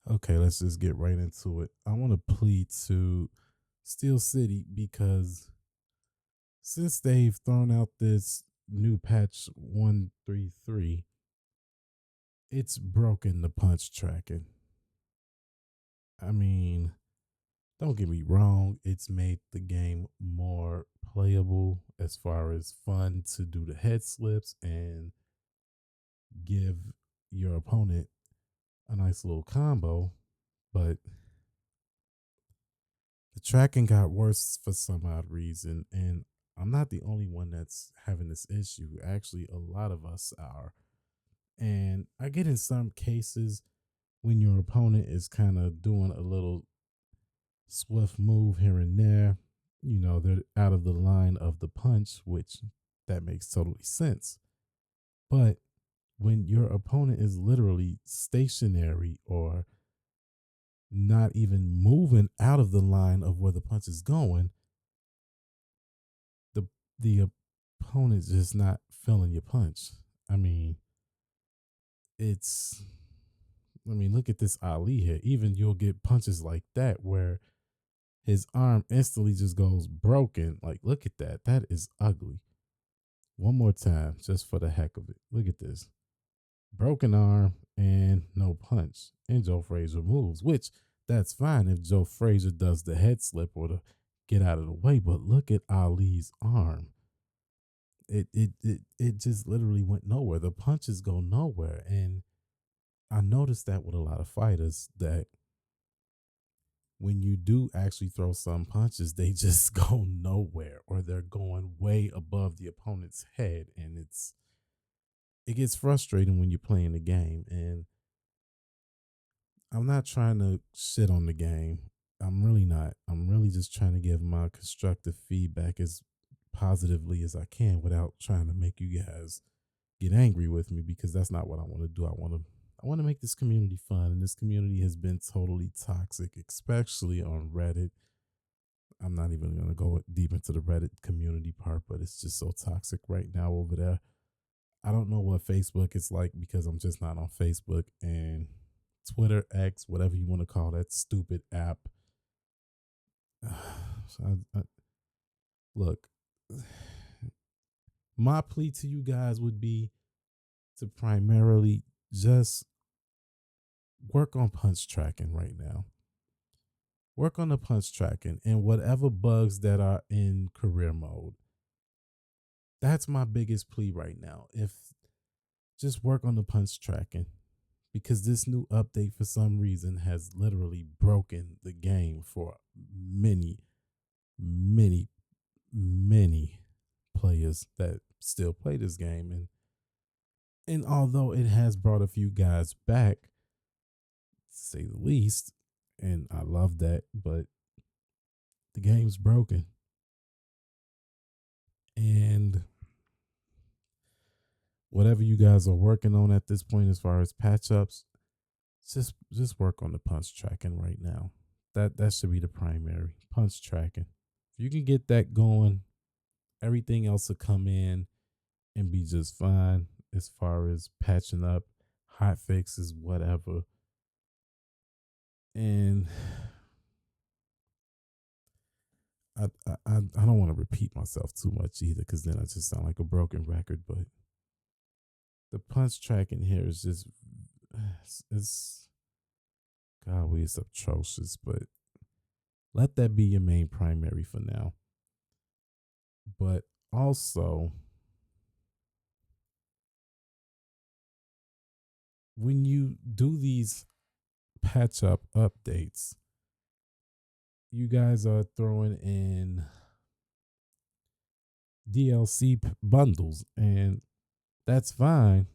Okay, let's just get right into it. I want to plead to Steel City because since they've thrown out this new patch 133, it's broken the punch tracking. I mean, don't get me wrong, it's made the game more playable as far as fun to do the head slips and give your opponent a nice little combo, but the tracking got worse for some odd reason, and I'm not the only one that's having this issue. Actually, a lot of us are. And I get in some cases when your opponent is kind of doing a little swift move here and there, they're out of the line of the punch, which that makes totally sense. But when your opponent is literally stationary or not even moving out of the line of where the punch is going, the the opponent's just not feeling your punch. I mean, it's look at this Ali here. Even you'll get punches like that where his arm instantly just goes broken. Like, look at that. That is ugly. One more time, just for the heck of it. Look at this. Broken arm and no punch. And Joe Frazier moves, which that's fine if Joe Frazier does the head slip or the get out of the way. But look at Ali's arm. It just literally went nowhere. The punches go nowhere. And I noticed that with a lot of fighters that when you do actually throw some punches, they just go nowhere or they're going way above the opponent's head. And it gets frustrating when you're playing the game. And I'm not trying to shit on the game. I'm really not. I'm really just trying to give my constructive feedback as positively as I can without trying to make you guys get angry with me because that's not what I want to do. I want to make this community fun, and this community has been totally toxic, especially on Reddit. I'm not even going to go deep into the Reddit community part, but it's just so toxic right now over there. I don't know what Facebook is like because I'm just not on Facebook and Twitter, X, whatever you want to call that stupid app. So look, my plea to you guys would be to primarily just work on punch tracking right now. Work on the punch tracking and whatever bugs that are in career mode. That's my biggest plea right now. If just work on the punch tracking because this new update for some reason has literally broken the game for many, many, many players that still play this game. And although it has brought a few guys back, to say the least, and I love that, but the game's broken. And whatever you guys are working on at this point as far as patch ups, just work on the punch tracking right now. That should be the primary punch tracking. If you can get that going, everything else will come in and be just fine as far as patching up, hot fixes, whatever. And I don't want to repeat myself too much either because then I just sound like a broken record. But the punch tracking here is just it's God, it's atrocious. But let that be your main primary for now. But also, when you do these patch up updates, you guys are throwing in DLC bundles, and that's fine.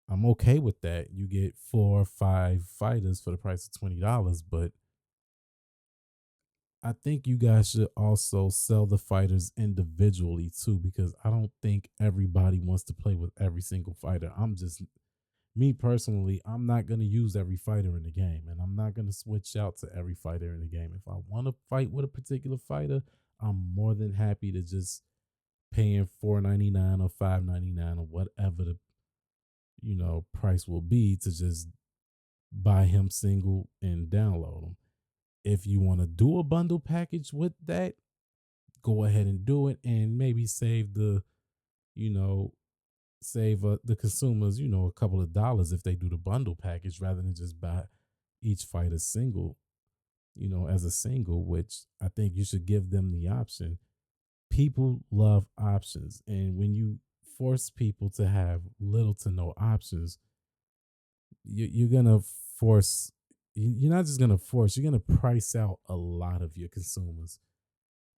I'm okay with that. You get 4 or 5 fighters for the price of $20, but I think you guys should also sell the fighters individually too, because I don't think everybody wants to play with every single fighter. I'm just me personally, I'm not going to use every fighter in the game, and I'm not going to switch out to every fighter in the game. If I want to fight with a particular fighter, I'm more than happy to just paying $4.99 or $5.99 or whatever the price will be to just buy him single and download them. If you want to do a bundle package with that, go ahead and do it, and maybe save you know, save the consumers, a couple of dollars if they do the bundle package rather than just buy each fighter single, as a single, which I think you should give them the option. People love options. And when you force people to have little to no options, you're going to force, you're not just going to force, you're going to price out a lot of your consumers.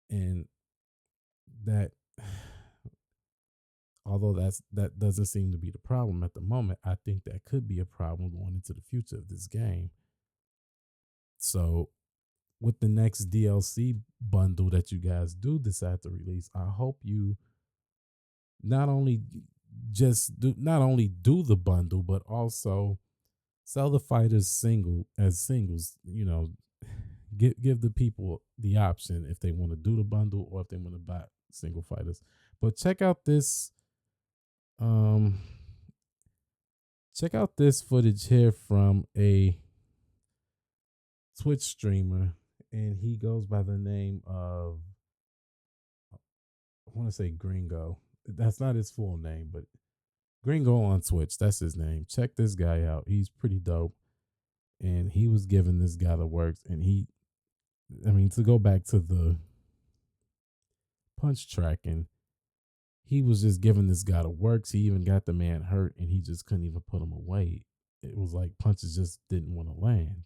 And that, although that doesn't seem to be the problem at the moment, I think that could be a problem going into the future of this game. So with the next DLC bundle that you guys do decide to release, I hope you not only not only do the bundle, but also sell the fighters single as singles. Give the people the option if they want to do the bundle or if they want to buy single fighters. But um check out this footage here from a Twitch streamer, and he goes by the name of, I want to say Gringo. That's not his full name, but Gringo on Twitch. That's his name. Check this guy out. He's pretty dope. And he was giving this guy the works. And to go back to the punch tracking, he was just giving this guy the works. He even got the man hurt, and he just couldn't even put him away. It was like punches just didn't want to land.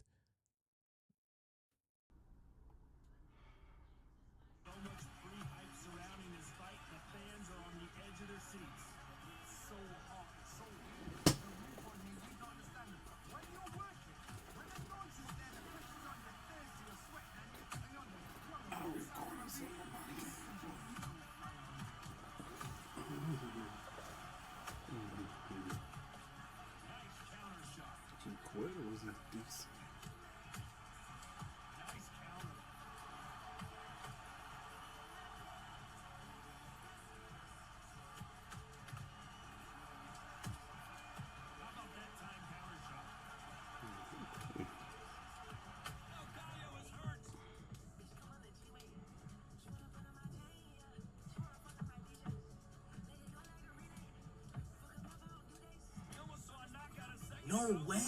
No way!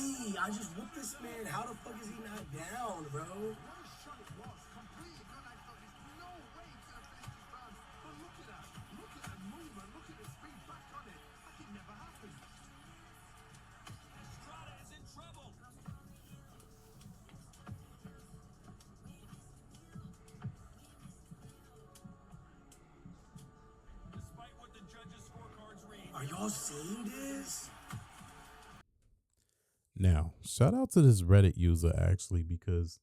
I just whooped this man. How the fuck is he not down, bro? Are y'all seeing this? Now, shout out to this Reddit user actually, because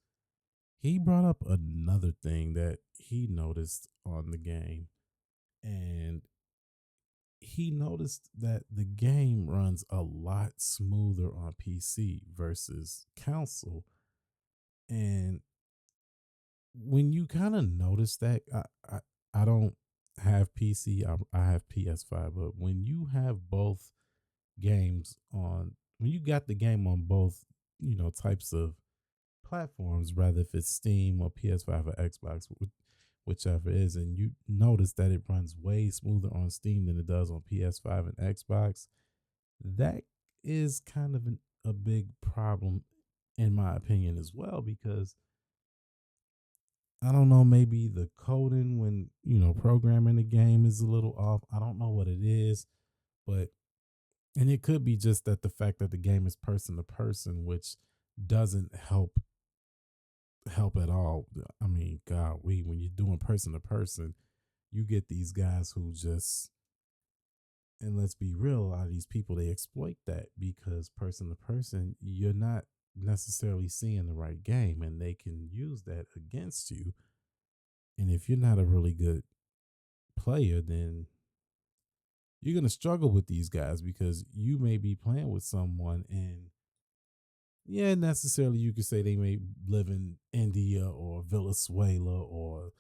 he brought up another thing that he noticed on the game. And he noticed that the game runs a lot smoother on PC versus console. And when you kind of notice that, I don't have PC, I have PS5, but when you have both games on, when you got the game on both, types of platforms, rather if it's Steam or PS5 or Xbox, whichever it is, and you notice that it runs way smoother on Steam than it does on PS5 and Xbox, that is kind of a big problem in my opinion as well, because I don't know, maybe the coding when, programming the game is a little off. I don't know what it is, but, and it could be just that the fact that the game is person to person, which doesn't help at all. I mean, God, when you're doing person to person, you get these guys who just, and let's be real, a lot of these people, they exploit that, because person to person, you're not necessarily seeing the right game, and they can use that against you. And if you're not a really good player, then you're going to struggle with these guys, because you may be playing with someone, and yeah, necessarily you could say they may live in India or Venezuela or,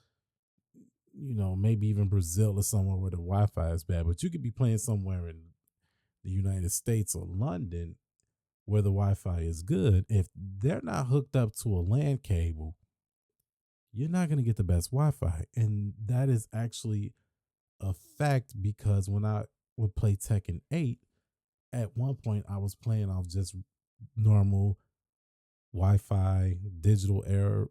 maybe even Brazil or somewhere where the Wi-Fi is bad, but you could be playing somewhere in the United States or London where the Wi-Fi is good, if they're not hooked up to a LAN cable, you're not going to get the best Wi-Fi. And that is actually a fact because when I would play Tekken 8, at one point I was playing off just normal Wi-Fi, digital error,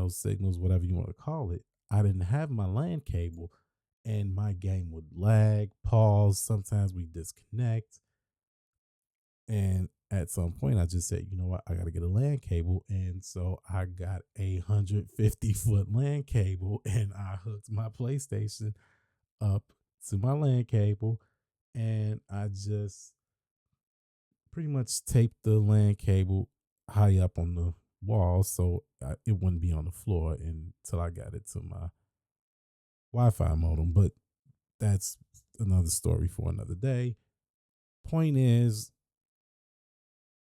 signals, whatever you want to call it. I didn't have my LAN cable and my game would lag, pause. Sometimes we disconnect. And at some point, I just said, you know what? I got to get a LAN cable. And so I got a 150-foot LAN cable and I hooked my PlayStation up to my LAN cable. And I just pretty much taped the LAN cable high up on the wall so it wouldn't be on the floor until I got it to my Wi-Fi modem. But that's another story for another day. Point is,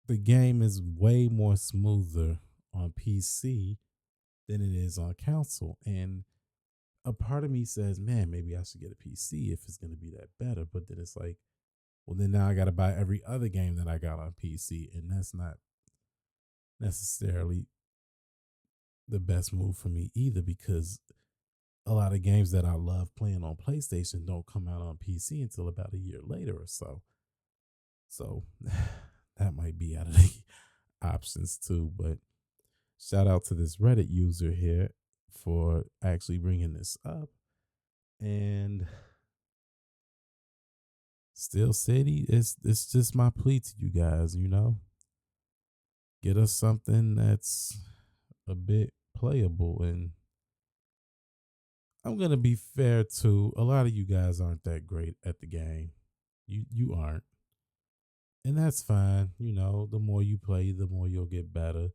the game is way more smoother on PC than it is on console. And a part of me says, man, maybe I should get a PC if it's going to be that better. But then it's like, well, then now I got to buy every other game that I got on PC. And that's not necessarily the best move for me either, because a lot of games that I love playing on PlayStation don't come out on PC until about a year later or so. So that might be out of the options too. But shout out to this Reddit user here for actually bringing this up. And Steel City, it's just my plea to you guys, get us something that's a bit playable. And I'm gonna be fair too. A lot of you guys aren't that great at the game. You aren't. And that's fine. The more you play, the more you'll get better.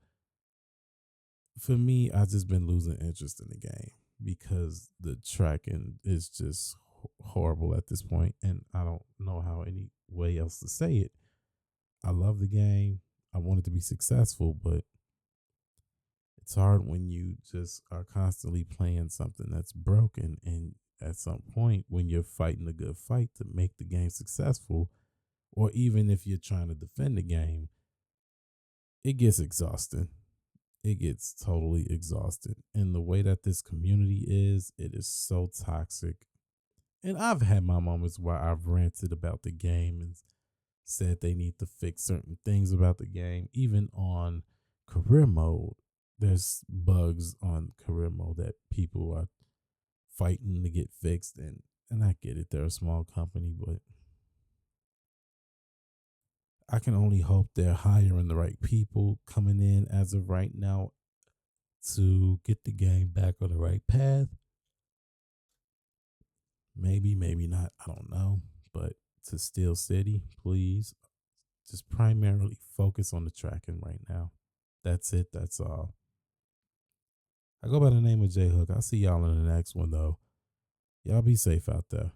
For me, I've just been losing interest in the game because the tracking is just horrible at this point, and I don't know how any way else to say it. I love the game. I want it to be successful, but it's hard when you just are constantly playing something that's broken, and at some point when you're fighting a good fight to make the game successful, or even if you're trying to defend the game, it gets exhausting. It gets totally exhausted. And the way that this community is, it is so toxic. And I've had my moments where I've ranted about the game and said they need to fix certain things about the game. Even on career mode, there's bugs on career mode that people are fighting to get fixed. And I get it, they're a small company, but I can only hope they're hiring the right people coming in as of right now to get the game back on the right path. Maybe, maybe not. I don't know. But to Steel City, please just primarily focus on the tracking right now. That's it. That's all. I go by the name of J Hook. I'll see y'all in the next one, though. Y'all be safe out there.